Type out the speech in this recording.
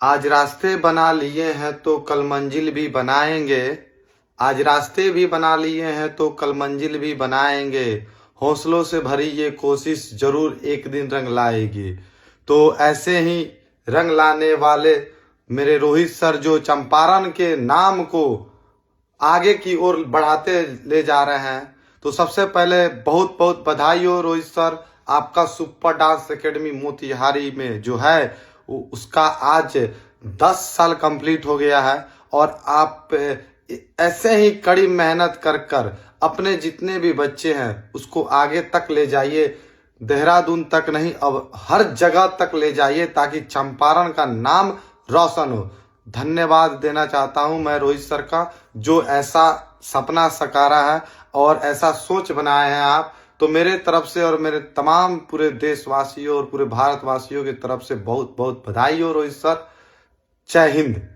आज रास्ते बना लिए हैं तो कल मंजिल भी बनाएंगे। आज रास्ते भी बना लिए हैं तो कल मंजिल भी बनाएंगे। हौसलों से भरी ये कोशिश जरूर एक दिन रंग लाएगी। तो ऐसे ही रंग लाने वाले मेरे रोहित सर जो चंपारण के नाम को आगे की ओर बढ़ाते ले जा रहे हैं, तो सबसे पहले बहुत बहुत बधाई हो रोहित सर। आपका सुपर डांस एकेडमी मोतिहारी में जो है उसका आज 10 साल कंप्लीट हो गया है। और आप ऐसे ही कड़ी मेहनत कर कर अपने जितने भी बच्चे हैं उसको आगे तक ले जाइए। देहरादून तक नहीं, अब हर जगह तक ले जाइए ताकि चंपारण का नाम रोशन हो। धन्यवाद देना चाहता हूं मैं रोहित सर का, जो ऐसा सपना सकारा है और ऐसा सोच बनाए हैं आप। तो मेरे तरफ से और मेरे तमाम पूरे देशवासियों और पूरे भारतवासियों की तरफ से बहुत बहुत बधाई हो रोहित सर। जय हिंद।